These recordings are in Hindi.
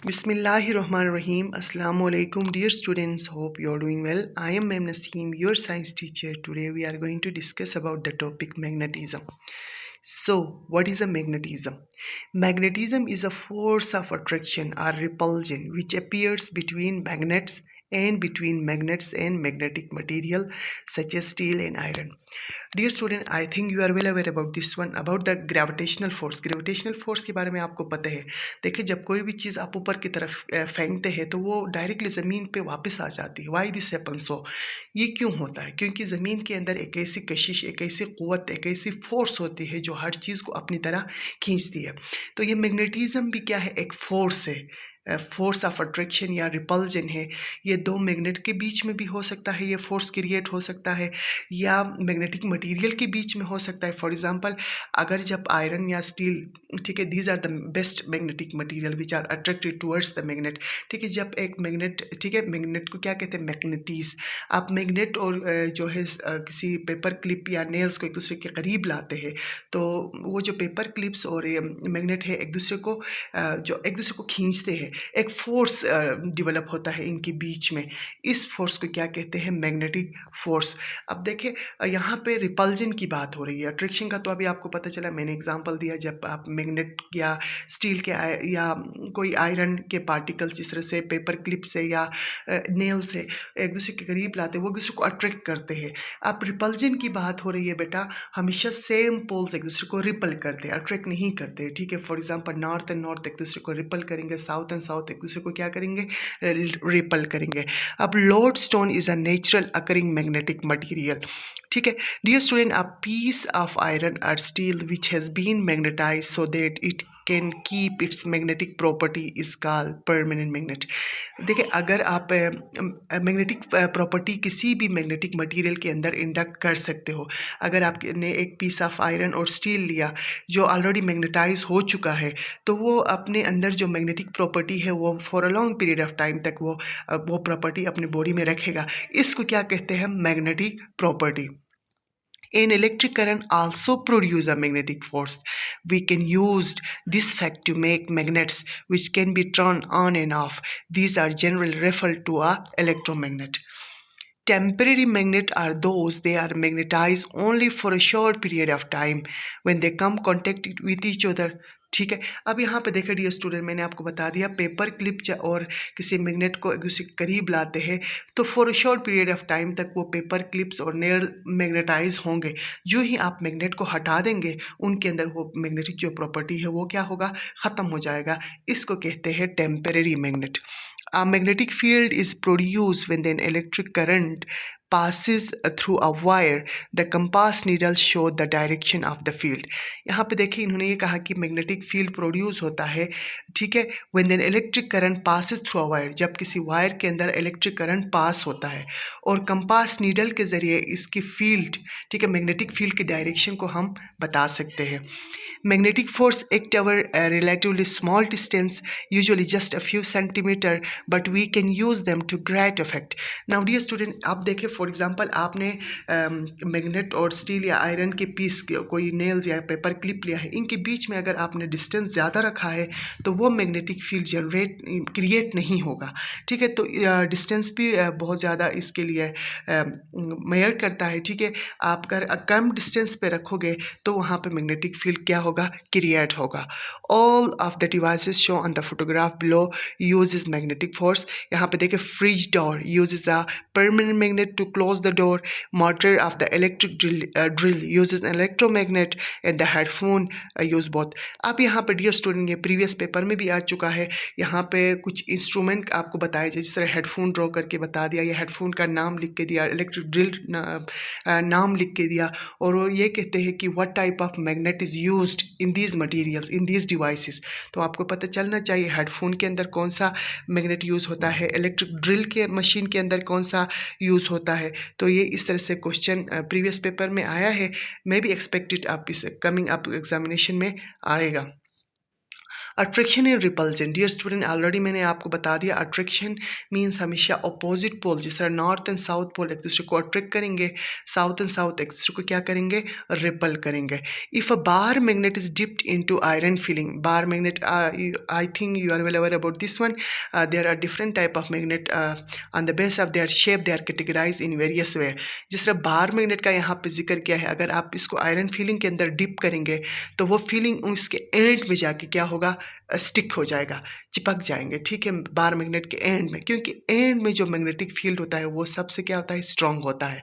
Bismillahirrahmanirrahim. Assalamu alaikum, dear students. Hope you are doing well. I am Mem Naseem, your science teacher. Today we are going to discuss about the topic magnetism. So, what is a magnetism? Magnetism is a force of attraction or repulsion which appears between magnets and between magnets and magnetic material such as steel and iron. Dear student, I think you are well aware about this one, about the gravitational force. Gravitational force के बारे में आपको पता है। देखिए, जब कोई भी चीज़ आप ऊपर की तरफ फेंकते हैं तो वो डायरेक्टली ज़मीन पे वापस आ जाती है। Why this happen so? ये क्यों होता है? क्योंकि ज़मीन के अंदर एक ऐसी कशिश, एक ऐसी क़ुव्वत, एक ऐसी फोर्स होती है जो हर चीज़ को अपनी तरह खींचती है। तो ये मैग्नेटिज्म भी क्या है? एक फोर्स है। फोर्स ऑफ अट्रैक्शन या रिपल्जन है। ये दो मैग्नेट के बीच में भी हो सकता है, ये फोर्स क्रिएट हो सकता है, या मैग्नेटिक मटेरियल के बीच में हो सकता है। फॉर एग्जांपल, अगर जब आयरन या स्टील, ठीक है, these are the best magnetic material which are attracted towards the magnet. ठीक है, जब एक मैग्नेट, ठीक है, मैग्नेट को क्या कहते हैं? मैग्नेटिस। आप मैग्नेट और जो है किसी पेपर क्लिप या नेल्स को एक दूसरे के करीब लाते हैं, तो वो जो पेपर क्लिप्स और मैग्नेट है एक दूसरे को जो एक दूसरे को खींचते हैं, एक फोर्स डेवलप होता है इनके बीच में। इस फोर्स को क्या कहते हैं? Magnetic force. अब देखें, यहाँ पे रिपल्जन की बात हो रही है। अट्रैक्शन का तो अभी आपको पता चला, मैंने एग्जांपल दिया। जब आप मैग्नेट या स्टील के या कोई आयरन के पार्टिकल्स जिस तरह से पेपर क्लिप से या नेल से एक दूसरे के करीब लाते हैं, वो एक दूसरे को अट्रैक्ट करते हैं। अब रिपल्जन की बात हो रही है बेटा, हमेशा सेम पोल्स एक दूसरे को रिपल करते हैं, अट्रैक्ट नहीं करते। ठीक है, for example north and north एक दूसरे को रिपल करेंगे, साउथ एंड साउथ एक दूसरे को क्या करेंगे? रिपल करेंगे। अब lodestone is a natural occurring magnetic material. ठीक है, dear student, a piece of iron और steel which has been magnetize so that it can keep its magnetic property is called permanent magnet. देखिए, अगर आप मैग्नेटिक प्रॉपर्टी किसी भी मैग्नेटिक मटेरियल के अंदर इंडक्ट कर सकते हो। अगर आपने एक पीस ऑफ आयरन और स्टील लिया जो ऑलरेडी मैग्नेटाइज हो चुका है, तो वो अपने अंदर जो मैग्नेटिक प्रॉपर्टी है वो for a long period of time तक वो प्रॉपर्टी अपनी बॉडी में रखेगा। इसको क्या कहते हैं? Magnetic property. An electric current also produces a magnetic force. We can use this fact to make magnets which can be turned on and off. These are generally referred to as electromagnet. Temporary magnets are those they are magnetized only for a short period of time when they come contact with each other. ठीक है, अब यहाँ पे देखिए डियर स्टूडेंट, मैंने आपको बता दिया, पेपर क्लिप और किसी मैग्नेट को एक दूसरे के करीब लाते हैं तो for a short period of time तक वो पेपर क्लिप्स और नेल मैग्नेटाइज होंगे। जो ही आप मैग्नेट को हटा देंगे, उनके अंदर वो मैग्नेटिक जो प्रॉपर्टी है वो क्या होगा? ख़त्म हो जाएगा। इसको कहते हैं temporary magnet. A magnetic field is produced when an electric current passes through a wire. The compass needle show the direction of the field. यहाँ पे देखिए, इन्होंने ये कहा कि मैग्नेटिक फील्ड प्रोड्यूस होता है, ठीक है, when an electric current passes through a wire, जब किसी वायर के अंदर इलेक्ट्रिक करंट पास होता है, और कंपास नीडल के ज़रिए इसकी फील्ड, ठीक है, मैग्नेटिक फील्ड की डायरेक्शन को हम बता सकते हैं। Magnetic force act over a relatively small distance, usually just a few centimeter, but we can use them to great effect. Now dear student, आप देखें, फॉर एग्जांपल आपने मैग्नेट और स्टील या आयरन के पीस, कोई नेल्स या पेपर क्लिप लिया है, इनके बीच में अगर आपने डिस्टेंस ज़्यादा रखा है तो वो मैग्नेटिक फील्ड क्रिएट नहीं होगा। ठीक है, तो डिस्टेंस भी बहुत ज़्यादा इसके लिए मेयर करता है। ठीक है, आप अगर कम डिस्टेंस पे रखोगे तो वहाँ पे मैग्नेटिक फील्ड क्या होगा? क्रिएट होगा। All of the devices show on the photograph below uses magnetic force. यहाँ पे देखिए, fridge door uses a permanent magnet to close the door. Motor of the electric drill uses an electromagnet and the headphone use both. अब यहाँ पे डियर स्टूडेंट, ये प्रीवियस पेपर में भी आ चुका है। यहाँ पे कुछ इंस्ट्रूमेंट आपको बताए, जिस तरह हेडफोन ड्रॉ करके बता दिया, या हेडफोन का नाम लिख के दिया, इलेक्ट्रिक ड्रिल नाम लिख के दिया, और वो ये कहते हैं कि what type of magnet is used in these materials, in these devices. तो आपको पता चलना चाहिए हेडफोन के अंदर कौन सा मैग्नेट यूज़ होता है, इलेक्ट्रिक ड्रिल के मशीन के अंदर कौन सा यूज़ होता है। तो ये इस तरह से क्वेश्चन प्रीवियस पेपर में आया है। मे बी एक्सपेक्टेड आप इस कमिंग अप एग्जामिनेशन में आएगा। Attraction and repulsion. Dear student, already मैंने आपको बता दिया, अट्रैक्शन मीन्स हमेशा अपोजिट पोल, जिस तरह नॉर्थ एंड साउथ पोल एक दूसरे को अट्रैक्ट करेंगे, साउथ एंड साउथ एक दूसरे को क्या करेंगे, रिपल करेंगे। If a bar magnet is dipped into iron filing, bar magnet, I think you are well aware about this one, there are different type of magnet, on the base of their shape they are categorize in various way. जिस तरह बार मैग्नेट का यहाँ पे जिक्र किया है, अगर आप इसको आयरन फीलिंग के अंदर डिप करेंगे तो वो फीलिंग उसके एंड में जाके क्या होगा, स्टिक हो जाएगा, चिपक जाएंगे, ठीक है, बार मैग्नेट के एंड में, क्योंकि एंड में जो मैग्नेटिक फील्ड होता है वो सबसे क्या होता है, स्ट्रांग होता है।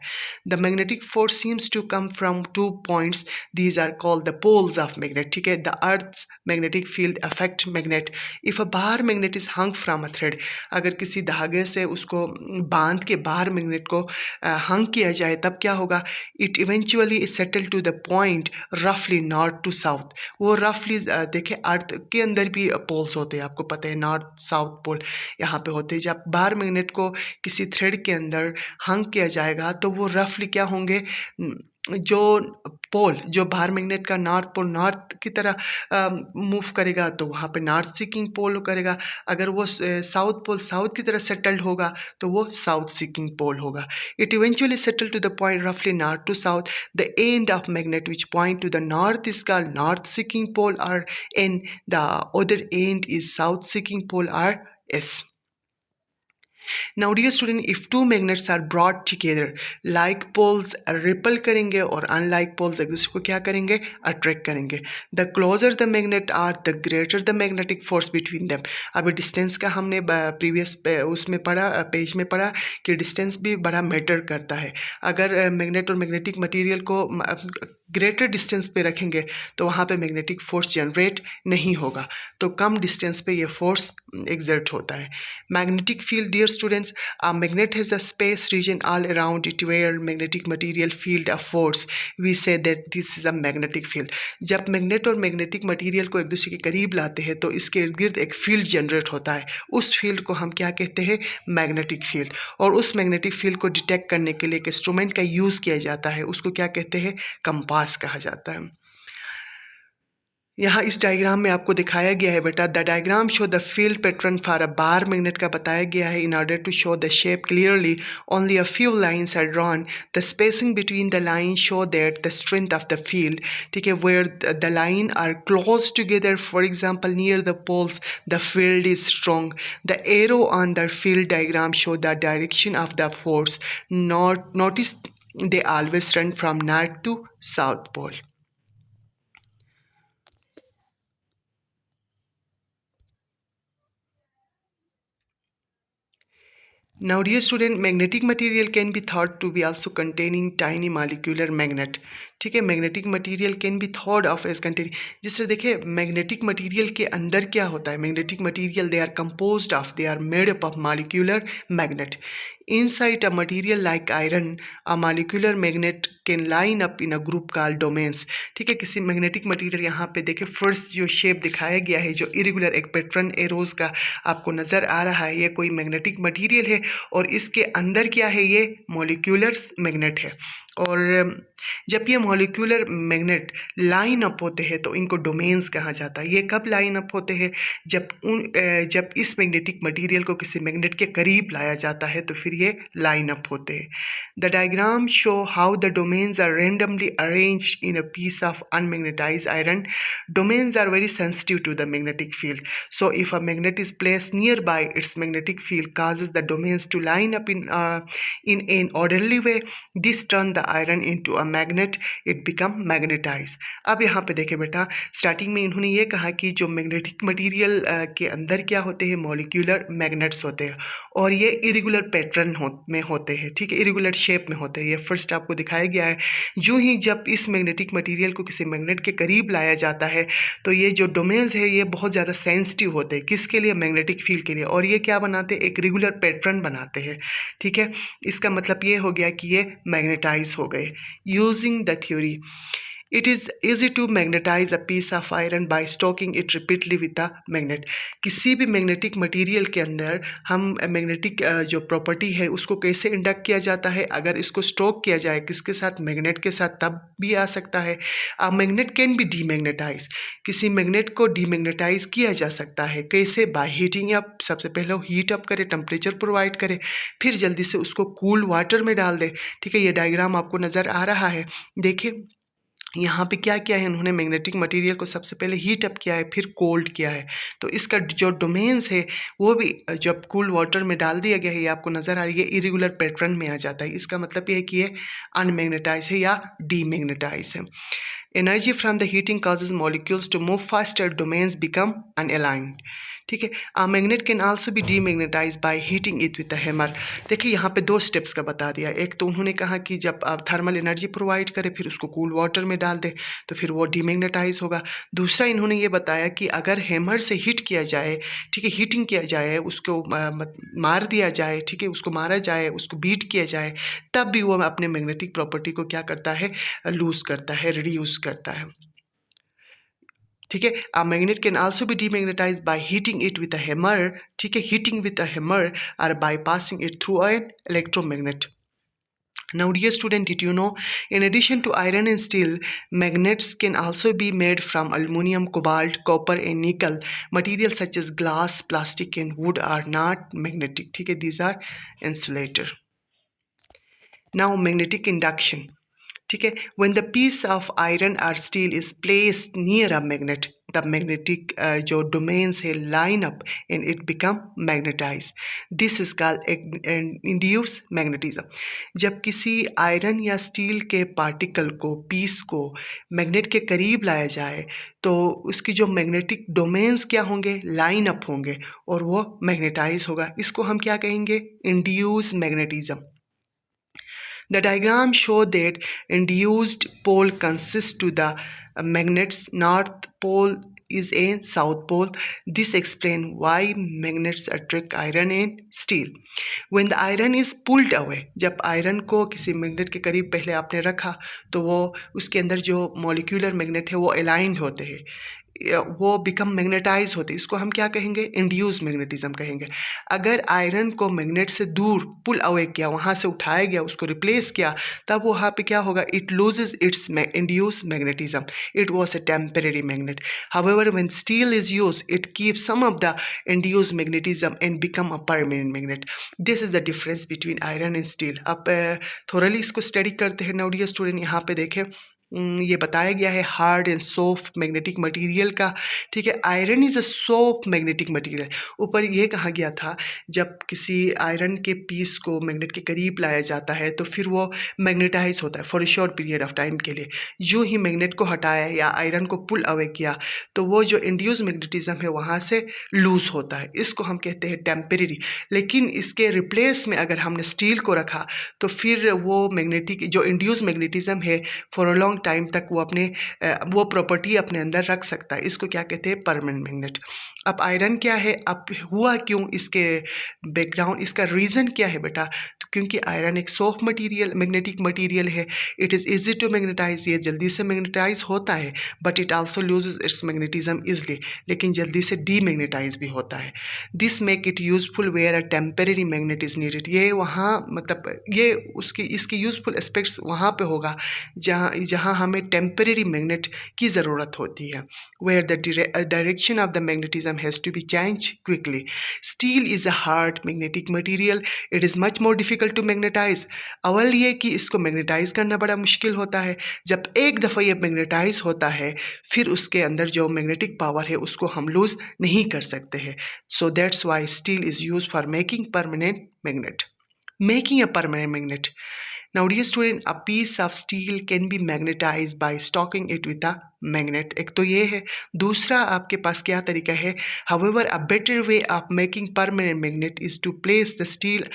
The magnetic force seems to come from 2 points, these are called the poles of magnet, ठीक है। The earth's magnetic field affect magnet if a bar magnet is hung from a thread, अगर किसी धागे से उसको बांध के बार मैग्नेट को हंग किया जाए तब क्या होगा, it eventually settle to the point रफली नॉर्थ टू साउथ। वो रफली देखें, अर्थ के अंदर भी पोल्स होते हैं, आपको पता है, नॉर्थ साउथ पोल यहाँ पे होते हैं। जब बार मैग्नेट को किसी थ्रेड के अंदर हंग किया जाएगा तो वो रफली क्या होंगे, जो पोल, जो बार मैग्नेट का नॉर्थ पोल नॉर्थ की तरह मूव करेगा तो वहाँ पे नॉर्थ सीकिंग पोल करेगा, अगर वो साउथ पोल साउथ की तरह सेटल्ड होगा तो वो साउथ सीकिंग पोल होगा। It eventually settle to the point रफली north to south, the end of magnet which point to the north is called north seeking pole और N, the other end is south seeking pole और S. Now dear student, if two magnets are brought together, like poles repel करेंगे और unlike poles एक दूसरे को क्या करेंगे, attract करेंगे। The closer the magnet are, the greater the magnetic force between them। अभी डिस्टेंस का हमने प्रीवियस उसमें पढ़ा, पेज में पढ़ा कि डिस्टेंस भी बड़ा मैटर करता है। अगर मैग्नेट और मैग्नेटिक मटेरियल को ग्रेटर डिस्टेंस पे रखेंगे तो वहाँ पे मैग्नेटिक फोर्स जनरेट नहीं होगा, तो कम डिस्टेंस पे ये फोर्स एग्जर्ट होता है। Magnetic field, dear students, a magnet has a space region all around it where magnetic material field a force, we say that this is a magnetic field। जब मैग्नेट और मैग्नेटिक मटेरियल को एक दूसरे के करीब लाते हैं तो इसके इर्द गिर्द एक फील्ड जनरेट होता है, उस फील्ड को हम क्या कहते हैं, मैग्नेटिक फील्ड। और उस मैग्नेटिक फील्ड को डिटेक्ट करने के लिए एक इंस्ट्रूमेंट का यूज़ किया जाता है, उसको क्या कहते हैं, कंपास कहा जाता है। यहाँ इस डायग्राम में आपको दिखाया गया है बेटा, the diagram show the field pattern for a bar magnet का बताया गया है। In order to show the shape clearly only a few lines are drawn, the spacing between the line show that the strength of the field, ठीक है, where the line are close together, for example near the poles the field is strong. The arrow on the field diagram show the direction of the force, notice they always run from north to south pole। Now dear student, magnetic material can be thought to be also containing tiny molecular magnet, ठीक है, magnetic material can be thought of as containing, जिससे देखिए मैग्नेटिक मटेरियल के अंदर क्या होता है, magnetic material they are composed of, they are made up of molecular magnet. Inside a material like iron, a molecular magnet can line up in a group called domains, ठीक है, किसी मैग्नेटिक मटेरियल, यहाँ पे देखिए फर्स्ट जो शेप दिखाया गया है, जो इरेगुलर एक पैटर्न एरोज का आपको नज़र आ रहा है, ये कोई मैग्नेटिक मटेरियल है और इसके अंदर क्या है, ये मॉलिक्यूलर मैग्नेट है। और जब ये मॉलिक्यूलर मैग्नेट लाइन अप होते हैं तो इनको डोमेन्स कहा जाता है। ये कब लाइन अप होते हैं, जब इस मैग्नेटिक मटेरियल को किसी मैग्नेट के करीब लाया जाता है तो फिर ये लाइन अप होते हैं। The diagram show how the domains are randomly arranged in a piece of unmagnetized iron. Domains are very sensitive to the magnetic field, so if a magnet is placed nearby, its magnetic field causes the domains to line up in an orderly way। This turn the iron into a magnet, it become magnetized। अब यहाँ पे देखें बेटा, स्टार्टिंग में इन्होंने ये कहा कि जो मैग्नेटिक मटेरियल के अंदर क्या होते हैं, मॉलिक्यूलर मैग्नेट्स होते हैं और ये इरेगुलर पैटर्न में होते हैं, ठीक है, इरेगुलर शेप में होते हैं। ये फर्स्ट आपको दिखाया गया है। जो ही जब इस मैग्नेटिक मटेरियल को किसी मैग्नेट के करीब लाया जाता है तो ये जो डोमेन्स है ये बहुत ज़्यादा सेंसिटिव होते हैं, किसके लिए, मैग्नेटिक फील्ड के लिए, और ये क्या बनाते हैं, एक रेगुलर पैटर्न बनाते हैं, ठीक है। इसका मतलब ये हो गया कि ये मैग्नेटाइज हो गए। Using the theory, it is easy to magnetize a piece of iron by stroking it repeatedly with a magnet. किसी भी मैग्नेटिक मटेरियल के अंदर हम मैग्नेटिक जो प्रॉपर्टी है उसको कैसे इंडक्ट किया जाता है, अगर इसको स्टोक किया जाए किसके साथ, मैग्नेट के साथ, तब भी आ सकता है। A magnet can be demagnetise, किसी मैग्नेट को डीमैग्नेटाइज किया जा सकता है कैसे, बाय हीटिंग अप, सबसे पहले हीट अप करे, टेम्परेचर प्रोवाइड करे, फिर जल्दी से उसको कूल वाटर में डाल दे। ठीक है, ये डायग्राम आपको नज़र आ रहा है। देखिए यहाँ पे क्या किया है इन्होंने, मैग्नेटिक मटेरियल को सबसे पहले हीट अप किया है फिर कोल्ड किया है। तो इसका जो डोमेन्स है वो भी जब कूल वाटर में डाल दिया गया है, ये आपको नज़र आ रही है, इरेगुलर पैटर्न में आ जाता है। इसका मतलब ये है कि ये अनमैग्नेटाइज है या डीमैग्नेटाइज है। Energy from the heating causes molecules to move faster, domains become unaligned। ठीक है, a magnet can also be demagnetized by heating it with a hammer। देखिए यहाँ पे दो स्टेप्स का बता दिया, एक तो उन्होंने कहा कि जब आप थर्मल एनर्जी प्रोवाइड करें फिर उसको कूल वाटर में डाल दें तो फिर वो डीमैग्नेटाइज होगा। दूसरा इन्होंने ये बताया कि अगर हैमर से हिट किया जाए, ठीक है, हीटिंग किया जाए, उसको मार दिया जाए, ठीक है, उसको मारा जाए, उसको बीट किया जाए, तब भी वो अपने मैग्नेटिक प्रॉपर्टी को क्या करता है, लूज करता है, रिड्यूस करता है। ठीक है, a magnet can also be demagnetise by heating it with a hammer. ठीक है, हीटिंग विद अ हैमर और by passing it through an electromagnet. Now, dear student, did you know, in addition to iron and steel, magnets can also be made from aluminum, cobalt, copper, and nickel. Materials such as glass, plastic, and wood are not magnetic. ठीक है, these are insulator. Now, magnetic induction. ठीक है, when the piece of iron or steel is placed near a magnet, the magnetic जो domains है line up and it become magnetized. This is called induced magnetism। जब किसी आयरन या स्टील के पार्टिकल को, पीस को मैग्नेट के करीब लाया जाए तो उसकी जो मैग्नेटिक डोमेन्स क्या होंगे, लाइन अप होंगे और वो मैग्नेटाइज होगा। इसको हम क्या कहेंगे, induce magnetism. The diagram show that induced pole consists to the magnet's north pole is a south pole. This explains why magnets attract iron and steel. When the iron is pulled away, जब आयरन को किसी मैग्नेट के करीब पहले आपने रखा तो वो उसके अंदर जो मॉलिक्यूलर मैग्नेट है वो अलाइंड होते हैं, वो बिकम मैग्नेटाइज होते, इसको हम क्या कहेंगे, इंड्यूस मैग्नेटिज्म कहेंगे। अगर आयरन को मैग्नेट से दूर पुल अवे किया, वहाँ से उठाया गया, उसको रिप्लेस किया, तब वहाँ पे क्या होगा, it loses its induce magnetism, it was a temporary magnet. However when steel is use it keep some of the induce magnetism and become a permanent magnet. This is the difference between iron and steel. अब थोरली इसको स्टडी करते हैं। नाउ डियर स्टूडेंट, यहाँ पे देखें ये बताया गया है hard and soft magnetic material का। ठीक है, iron is a soft magnetic material. ऊपर ये कहा गया था जब किसी आयरन के पीस को मैग्नेट के करीब लाया जाता है तो फिर वो मैग्नेटाइज होता है for a short period of time के लिए। यूँ ही मैग्नेट को हटाया या आयरन को पुल अवे किया तो वो जो इंड्यूस मैग्नेटिज्म है वहाँ से लूज होता है, इसको हम कहते हैं टेम्परेरी। लेकिन इसके रिप्लेस में अगर हमने स्टील को रखा तो फिर वो मैग्नेटिक जो इंड्यूस मैग्नेटिज्म है फॉर अ लॉन्ग टाइम तक वो अपने वो प्रॉपर्टी अपने अंदर रख सकता है। इसको क्या कहते हैं, परमानेंट मैग्नेट। अब आयरन क्या है, अब हुआ क्यों, इसके बैकग्राउंड, इसका रीज़न क्या है बेटा, तो क्योंकि आयरन एक सॉफ्ट मटेरियल मैग्नेटिक मटेरियल है, it is easy to magnetize, ये जल्दी से मैग्नेटाइज होता है, but it also loses its magnetism easily, लेकिन जल्दी से डीमैग्नेटाइज भी होता है। This make it useful where a temporary magnet is needed. ये वहाँ मतलब ये उसकी इसकी यूजफुल एस्पेक्ट्स वहाँ पे होगा जहाँ जहाँ हमें टेम्परेरी मैग्नेट की ज़रूरत होती है, where the direction of the magnetism has to be change quickly. Steel is a hard magnetic material, it is much more difficult to magnetize. अव्वल ये कि इसको मैग्नेटाइज करना बड़ा मुश्किल होता है। जब एक दफ़ा ये मैग्नेटाइज होता है फिर उसके अंदर जो मैग्नेटिक पावर है उसको हम लूज़ नहीं कर सकते हैं। So that's why steel is use for making permanent magnet. Making a permanent magnet. Now, dear student, a piece of steel can be magnetized by stocking it with a magnet। एक तो ये है। दूसरा आपके पास क्या तरीका है, however a better way of making permanent magnet is to place the steel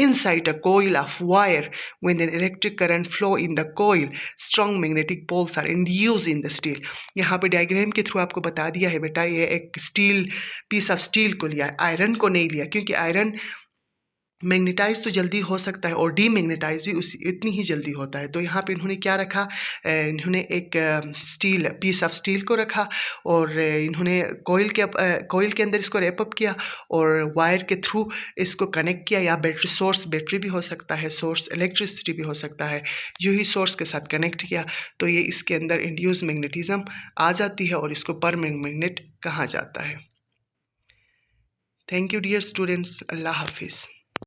inside a coil of wire। when an electric current flow in the coil, strong magnetic poles are induced in the steel। यहाँ पे डायग्राम के थ्रू आपको बता दिया है बेटा, ये एक स्टील पीस ऑफ स्टील को लिया, आयरन को नहीं लिया, क्योंकि आयरन मैग्नेटाइज तो जल्दी हो सकता है और डीमैग्नेटाइज भी उसी इतनी ही जल्दी होता है। तो यहाँ पे इन्होंने क्या रखा, इन्होंने एक स्टील पीस ऑफ स्टील को रखा और इन्होंने कोयल के अंदर इसको रैप अप किया और वायर के थ्रू इसको कनेक्ट किया, या बैटरी भी हो सकता है, सोर्स इलेक्ट्रिसिटी भी हो सकता है, यूँ ही सोर्स के साथ कनेक्ट किया तो ये इसके अंदर इंड्यूस मैग्नेटिज्म आ जाती है और इसको परमैग्नेट कहा जाता है। थैंक यू डियर स्टूडेंट्स, अल्लाह हाफिज़।